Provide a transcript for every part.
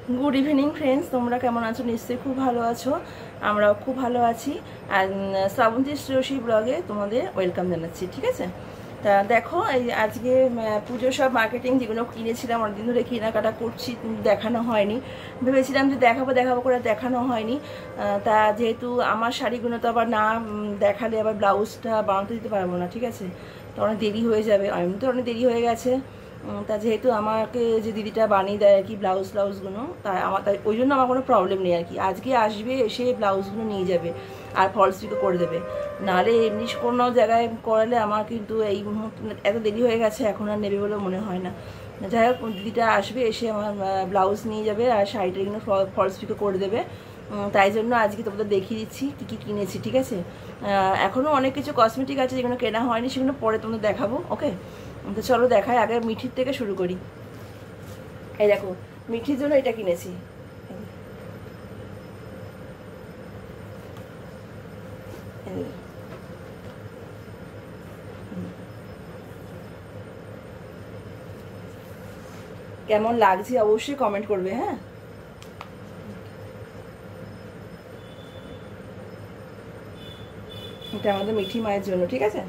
Good evening friends, तुम्हारा केमन आছো? निश्चय खूब भालो आছো, আমরাও খুব ভালো আছি। আর শ্রাবন্তী শ্রেয়সী ব্লগে তোমাদের ওয়েলকাম জানাচ্ছি। ঠিক আছে, তা দেখো এই আজকে পুজো সব মার্কেটিং যেগুলো কিনেছিলাম, অনেকদিন ধরে কেনাকাটা করছি, দেখানো হয়নি। ভেবেছিলাম যে দেখাবো করে দেখানো হয়নি। তা যেহেতু আমার শাড়িগুলো তো আবার না দেখালে আবার ব্লাউজটা বানাতে দিতে পারবো না। ঠিক আছে, তো অনেক দেরি হয়ে যাবে, এমনি তো অনেক দেরি হয়ে গেছে। তা যেহেতু আমাকে যে দিদিটা বানিয়ে দেয় আর কি ব্লাউজগুলো, তাই ওই জন্য আমার কোনো প্রবলেম নেই আর কি। আজকে আসবে, এসে ব্লাউজগুলো নিয়ে যাবে আর ফলস পিকো করে দেবে। নাহলে এমনি কোনো জায়গায় করালে আমার কিন্তু এই এত দেরি হয়ে গেছে, এখন আর নেবে বলে মনে হয় না। যাই হোক, দিদিটা আসবে, এসে আমার ব্লাউজ নিয়ে যাবে আর শাড়িটা কিন্তু ফলস পিকো করে দেবে। তাই জন্য আজকে তোমাদের দেখিয়ে দিচ্ছি কী কী কিনেছি। ঠিক আছে, এখনও অনেক কিছু কসমেটিক আছে যেগুলো কেনা হয়নি, সেগুলো পরে তোমাদের দেখাবো। ওকে, তো চলো দেখাই, আগে মিঠির থেকে শুরু করি। এই দেখো, মিঠির জন্য এটা কিনেছি। কেমন লাগছে অবশ্যই কমেন্ট করবে। হ্যাঁ, এটা আমাদের মিঠি মায়ের জন্য। ঠিক আছে,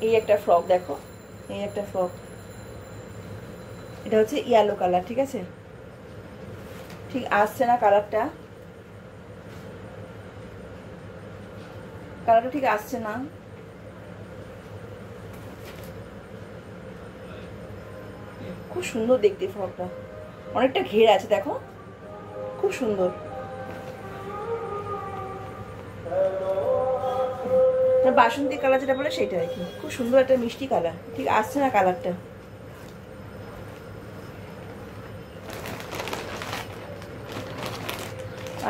এই একটা ফ্রক দেখো, এই একটা ফ্রক, এটা হচ্ছে ইয়েলো কালার। ঠিক আছে, ঠিক আসছে না কালারটা ঠিক আসছে না। খুব সুন্দর দেখতে ফ্রকটা, অনেকটা ঘের আছে দেখো, খুব সুন্দর। বাসন্তী কালার যেটা বলে সেটা আর কি, খুব সুন্দর একটা মিষ্টি কালার। ঠিক আসছে না কালারটা।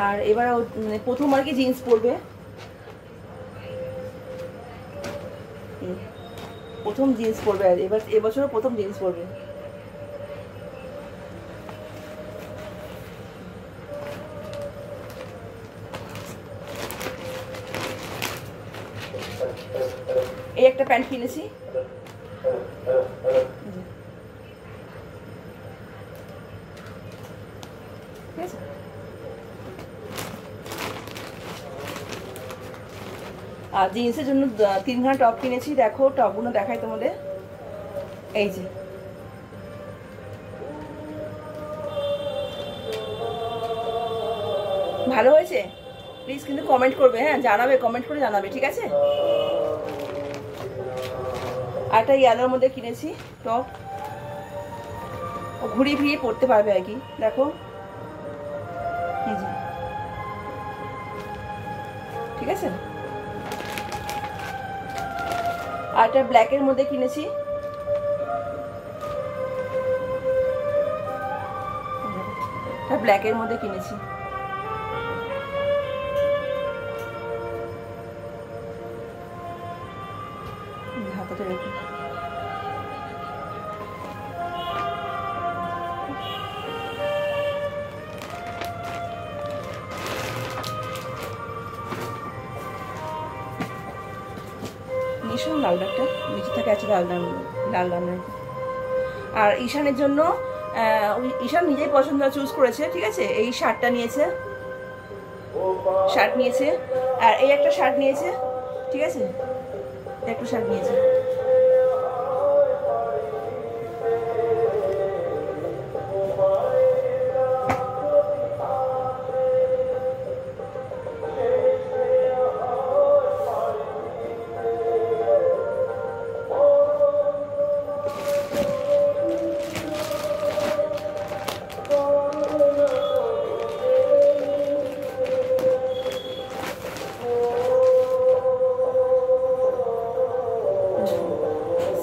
আর এবার প্রথম আর কি জিন্স পরবে, প্রথম জিন্স পরবে, আর এবছরও প্রথম জিন্স পরবে। এই একটা প্যান্ট কিনেছি, ঠিক আছে। আর জিন্সের জন্য 3খানা টপ কিনেছি। দেখো টপগুলো দেখাই তোমাদের। এই যে ভালো হয়েছে, প্লিজ কিন্তু কমেন্ট করবে। হ্যাঁ, জানাবে, কমেন্ট করে জানাবে। ঠিক আছে, আর একটা ইয়েলোর মধ্যে কিনেছি টপ, ও ঘুরিয়ে ফিরিয়ে পরতে পারবে আর কি। দেখো, এই যে, ঠিক আছে। আর একটা ব্ল্যাকের মধ্যে কিনেছি, ব্ল্যাকের মধ্যে কিনেছি। হাতাতে রেখে ভীষণ লাল একটা নিচে থেকে আছে, লাল লাল। আর ঈশানের জন্য ঈশান নিজেই পছন্দ চুজ করেছে। ঠিক আছে, এই শার্টটা নিয়েছে, আর এই একটা শার্ট নিয়েছে। ঠিক আছে, একটা শার্ট নিয়েছে।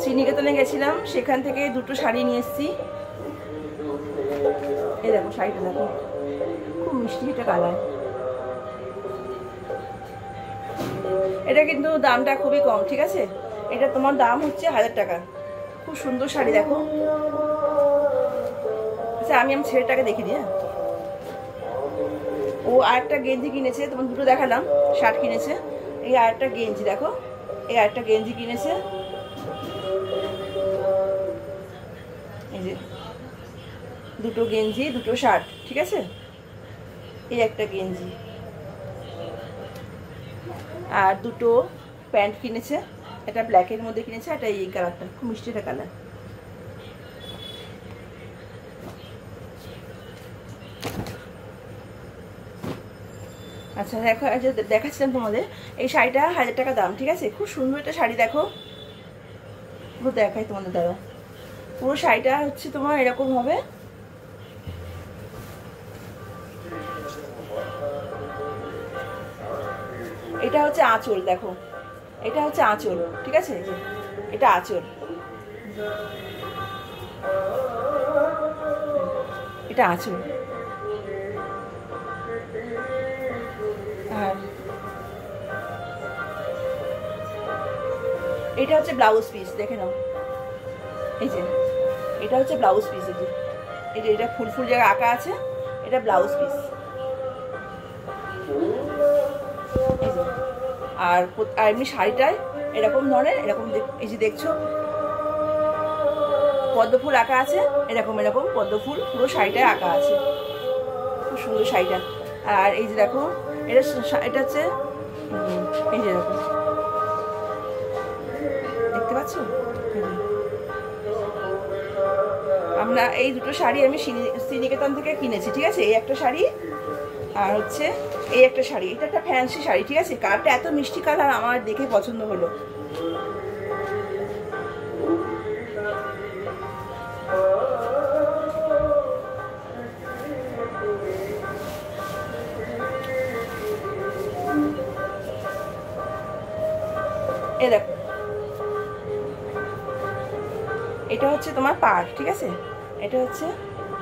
শ্রীনিকেতনে গেছিলাম, সেখান থেকে দুটো শাড়ি নিয়ে এসেছি। এই দেখো শাড়িটা, দেখো খুব মিষ্টি একটা কালার। এটা কিন্তু দামটা খুবই কম। ঠিক আছে, এটা তোমার দাম হচ্ছে 1000 টাকা। খুব সুন্দর শাড়ি দেখো। আচ্ছা, আমি ছেলেটাকে দেখিয়ে দিই। হ্যাঁ, ও ও আরেকটা গেঞ্জি কিনেছে, তোমার দুটো দেখালাম, শার্ট কিনেছে। এই আরেকটা গেঞ্জি দেখো, এই আরেকটা গেঞ্জি কিনেছে, এই যে দুটো গেঞ্জি দুটো শার্ট, ঠিক আছে। এই একটা গেঞ্জি আর দুটো প্যান্ট কিনেছে, এটা ব্ল্যাকের মধ্যে কিনেছে, এটা এই কালারটা খুব মিষ্টি একটা কালার। আচ্ছা দেখো, দেখাচ্ছিলাম তোমাদের এই শাড়িটা 1000 টাকা দাম, ঠিক আছে। খুব সুন্দর একটা শাড়ি, দেখো পুরো দেখাই তোমাদের দ্বারা। পুরো শাড়িটা হচ্ছে তোমার এরকম হবে, এটা হচ্ছে আঁচল, দেখো এটা হচ্ছে আঁচল, ঠিক আছে। এটা আঁচল, এটা আঁচল। আর এটা হচ্ছে ব্লাউজ পিস, দেখে নাও, এই যে এটা হচ্ছে ব্লাউজ পিস, এই যে এটা ফুল ফুল জায়গায় আঁকা আছে, এটা ব্লাউজ পিস। আর এমনি শাড়িটায় এরকম ধরনের, এরকম এই যে দেখছো পদ্ম ফুল আঁকা আছে, এরকম এরকম পদ্ম ফুল পুরো শাড়িটায় আঁকা আছে, খুব সুন্দর শাড়িটা। আর এই যে দেখো এটা হচ্ছে, এই যে দেখো দেখতে পাচ্ছ, আমরা এই দুটো শাড়ি আমি শ্রীনিকেতন থেকে কিনেছি, ঠিক আছে। এই একটা শাড়ি আর হচ্ছে এই একটা শাড়ি, এটা একটা ফ্যান্সি শাড়ি, ঠিক আছে। কালারটা এত মিষ্টি কালার, আমার দেখে পছন্দ হলো। এ দেখো এটা হচ্ছে তোমার পাড়, ঠিক আছে। এটা হচ্ছে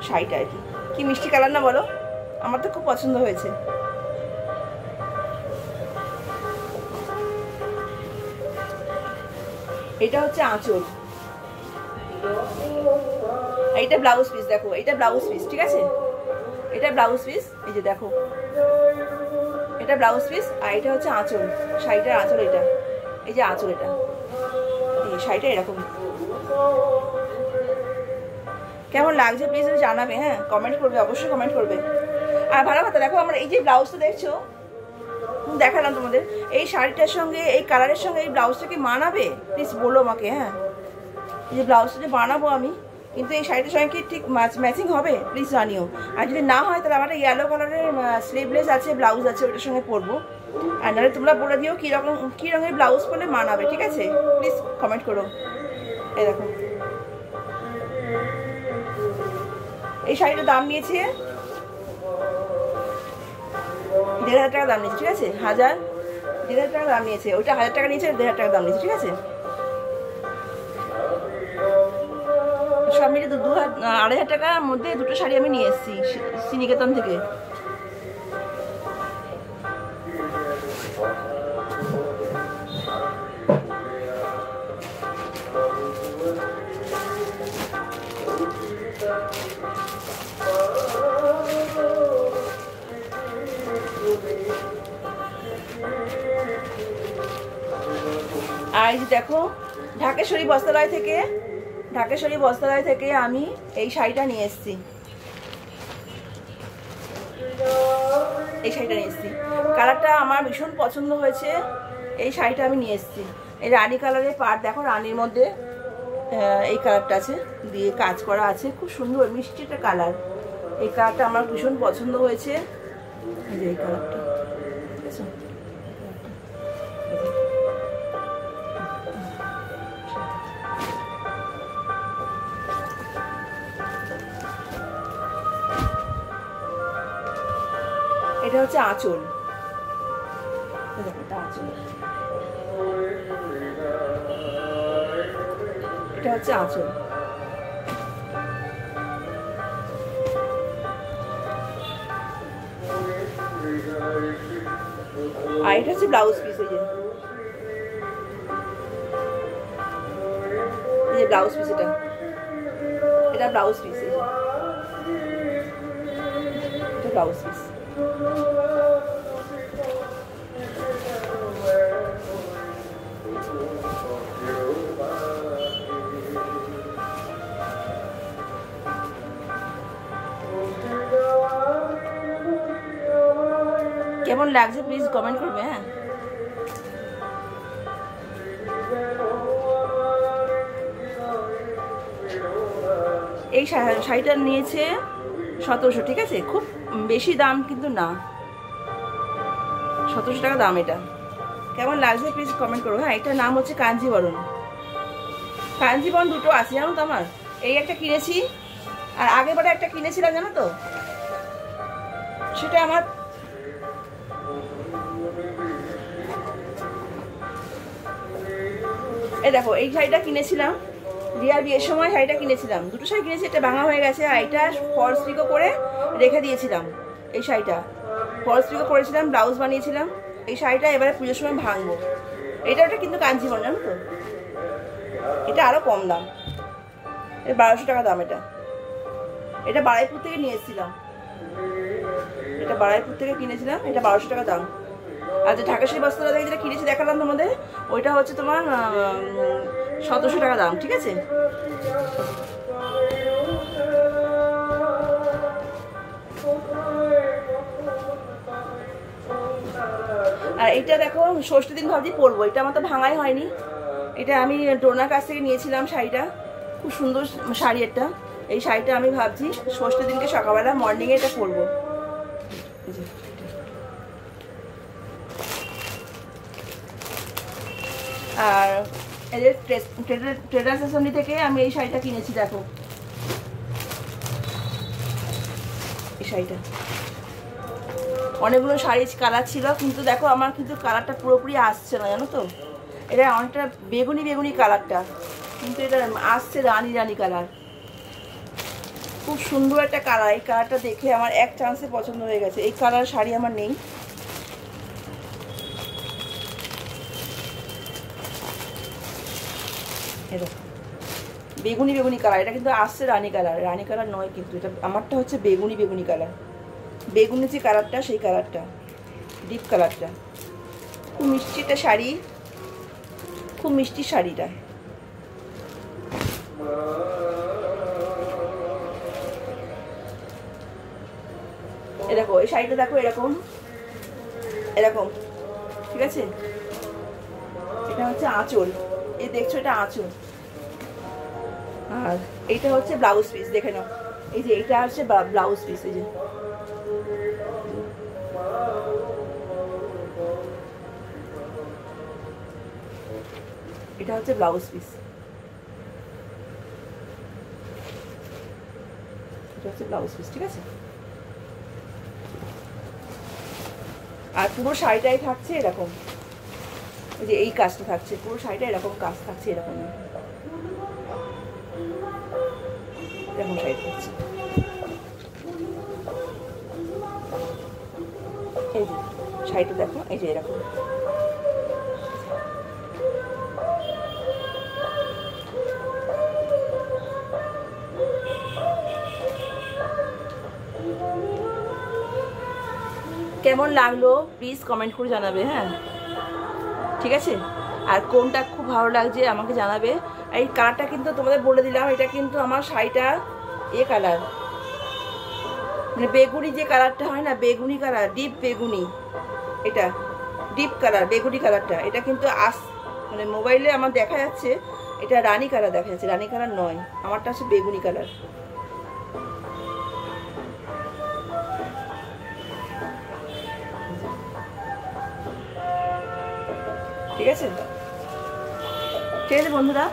শাড়িটা, আর কি মিষ্টি কালার না বলো, আমার তো খুব পছন্দ হয়েছে। এটা হচ্ছে আঁচল, এইটা ব্লাউজ পিস, দেখো এটা ব্লাউজ পিস, ঠিক আছে। এটা ব্লাউজ পিস, এই যে দেখো এটা ব্লাউজ পিস, আর এটা হচ্ছে আঁচল, শাড়িটার আঁচল এটা, এই যে আঁচল, এটা এই শাড়িটা এরকম। কেমন লাগছে প্লিজ জানাবে, হ্যাঁ কমেন্ট করবে, অবশ্যই কমেন্ট করবে। আর ভালো কথা দেখো, আমরা এই যে ব্লাউজটা দেখছো, দেখালাম তোমাদের, এই শাড়িটার সঙ্গে এই কালারের সঙ্গে এই ব্লাউজটা কি মানাবে প্লিজ বলো আমাকে, হ্যাঁ। এই যে ব্লাউজটা যে বানাবো আমি, কিন্তু এই শাড়িটার সঙ্গে কি ঠিক ম্যাচিং হবে প্লিজ জানিও। আর যদি না হয় তাহলে আমার ইয়েলো কালারের স্লিভলেস আছে, ব্লাউজ আছে, ওটার সঙ্গে পরবো। আর নাহলে তোমরা বলে দিও কী রঙের ব্লাউজ পরলে মানাবে, ঠিক আছে। প্লিজ কমেন্ট করো। এই দেখো এই শাড়িটার দাম নিয়েছে 1500 টাকা দাম নিয়েছে, ঠিক আছে। 1500 টাকা দাম নিয়েছে, ওইটা 1000 টাকা নিয়েছে, 1500 টাকা দাম নিয়েছে, ঠিক আছে। সব মিলে 2500 টাকার মধ্যে দুটো শাড়ি আমি নিয়ে এসেছি শ্রীনিকেতন থেকে। আর এই যে দেখো ঢাকেশ্বরী বস্ত্রালয় থেকে আমি এই শাড়িটা নিয়ে এসেছি, এই শাড়িটা নিয়ে এসেছি। কালারটা আমার ভীষণ পছন্দ হয়েছে, এই শাড়িটা আমি নিয়ে এসেছি। এই রানী কালারের পাড়, দেখো রানীর মধ্যে এই কালারটা আছে, দিয়ে কাজ করা আছে, খুব সুন্দর মিষ্টি একটা কালার। এই কালারটা আমার ভীষণ পছন্দ হয়েছে, এই কালারটা, ঠিক আছে। এটা হচ্ছে আঁচল, এটা আঁচল, এটা হচ্ছে আঁচল। আর এটা হচ্ছে ব্লাউজ পিস, এই যে ব্লাউজ পিস, এটা ব্লাউজ পিস, এটা ব্লাউজ পিস। কেমন লাগছে প্লিজ কমেন্ট করবে। হ্যাঁ, এই শাড়িটা নিয়েছে 1700, ঠিক আছে, খুব বেশি দাম কিন্তু না, 1700 টাকা দাম। এটা কেমন লাগছে প্লিজ কমেন্ট করো। হ্যাঁ, এটার নাম হচ্ছে কাঞ্জিবরণ। কাঞ্জিবরণ দুটো আছে জানো তো আমার, এই একটা কিনেছি আর আগেরবারে একটা কিনেছিলাম জানো তো, সেটা আমার এই দেখো এই শাড়িটা কিনেছিলাম রিয়ার বিয়ের সময়, শাড়িটা কিনেছিলাম, দুটো শাড়ি কিনেছি, একটা ভাঙা হয়ে গেছে আর এটা ফলস পিকো করে রেখে দিয়েছিলাম। এই শাড়িটা ফলস পিকো করেছিলাম, ব্লাউজ বানিয়েছিলাম। এই শাড়িটা এবারে পুজোর সময় ভাঙবো। এটা কিন্তু কাঞ্জিবরণ জানো তো, এটা আরো কম দাম, 1200 টাকা দাম। এটা বারাইপুর থেকে নিয়ে এসেছিলাম, এটা বারাইপুর থেকে কিনেছিলাম, এটা 1200 টাকা দাম। আর যে ঢাকাশি বস্ত্রালয় থেকে যেটা কিনেছি দেখালাম তোমাদের, ওইটা হচ্ছে তোমার 1700 টাকা দাম, ঠিক আছে। আর এটা দেখো ষষ্ঠী দিন ভাবছি পরবো, এটা আমার তো ভাঙাই হয়নি। এটা আমি ডোনার কাছ থেকে নিয়েছিলাম শাড়িটা, খুব সুন্দর শাড়ি একটা। এই শাড়িটা আমি ভাবছি ষষ্ঠী দিনকে সকালবেলা মর্নিংয়ে এটা পরবো। আর এদের ট্রেডার্স অ্যাসেম্বলি থেকে আমি এই শাড়িটা কিনেছি, দেখো এই শাড়িটা। অনেকগুলো শাড়ির কালার ছিল, কিন্তু দেখো আমার কিন্তু কালারটা পুরোপুরি আসছে না জানো তো, এটা অনেকটা বেগুনি বেগুনি কালারটা, কিন্তু এটা আসছে রানী রানী কালার। খুব সুন্দর একটা কালার, এই কালারটা দেখে আমার এক চান্সে পছন্দ হয়ে গেছে। এই কালার শাড়ি আমার নেই। বেগুনি বেগুনি কালার, এটা কিন্তু আসছে রানী কালার, রানী কালার নয় কিন্তু, এটা আমারটা হচ্ছে বেগুনি বেগুনি কালার। বেগুনি যে কালারটা সেই কালারটা, ডিপ কালারটা। খুব মিষ্টি একটা শাড়ি, খুব মিষ্টি শাড়িটা। এ দেখো এই শাড়িটা দেখো এরকম এরকম, ঠিক আছে। এটা হচ্ছে আঁচল, এই দেখছো এটা আঁচল, আর এইটা হচ্ছে ব্লাউজ পিস, দেখে নাও। এই যে এইটা হচ্ছে ব্লাউজ পিস, এই যে এটা হচ্ছে ব্লাউজ পিস, এটা হচ্ছে ব্লাউজ পিস, ঠিক আছে। আর পুরো শাড়িটাই থাকছে এরকম, এই যে এই কাজটা থাকছে, পুরো শাড়িটা এরকম কাজ থাকছে, এরকম এরকম শাড়ি থাকছে। এই যে শাড়িটা দেখো, এই যে এরকম। কেমন লাগলো প্লিজ কমেন্ট করে জানাবে। হ্যাঁ, ঠিক আছে। আর কোনটা খুব ভালো লাগছে আমাকে জানাবে। এই কালারটা কিন্তু তোমাদের বলে দিলাম, এটা কিন্তু আমার শাড়িটা এ কালার, মানে বেগুনি যে কালারটা হয় না, বেগুনি কালার, ডিপ বেগুনি, এটা ডিপ কালার বেগুনি কালারটা। এটা কিন্তু মানে মোবাইলে আমার দেখা যাচ্ছে এটা রানী কালার দেখা যাচ্ছে, রানী কালার নয়, আমারটা হচ্ছে বেগুনি কালার। ঠিক আছে, ঠিক আছে বন্ধুরা,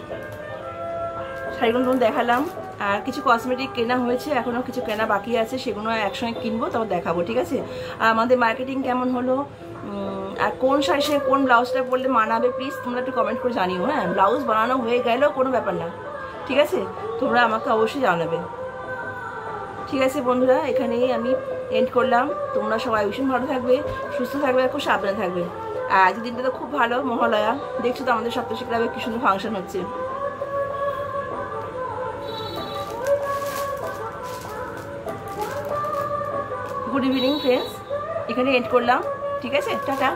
শাড়িগুলো তোমার দেখালাম। আর কিছু কসমেটিক কেনা হয়েছে, এখনও কিছু কেনা বাকি আছে, সেগুলো একসঙ্গে কিনবো, তারপর দেখাবো, ঠিক আছে। আর আমাদের মার্কেটিং কেমন হলো, আর কোন শাড়ির সঙ্গে কোন ব্লাউজটা পরলে মানাবে প্লিজ তোমরা একটু কমেন্ট করে জানিও। হ্যাঁ, ব্লাউজ বানানো হয়ে গেলেও কোনো ব্যাপার না, ঠিক আছে, তোমরা আমাকে অবশ্যই জানাবে। ঠিক আছে বন্ধুরা, এখানেই আমি এন্ড করলাম। তোমরা সবাই ভীষণ ভালো থাকবে, সুস্থ থাকবে, আর খুব সাবধানে থাকবে। আর আজকের দিনটা তো খুব ভালো, মহালয়া, দেখছো তো আমাদের সপ্তশী ক্লাবে কি সুন্দর ফাংশন হচ্ছে। গুড ইভিনিং ফ্রেন্ডস, এখানে এন্ড করলাম, ঠিক আছে, টাটা।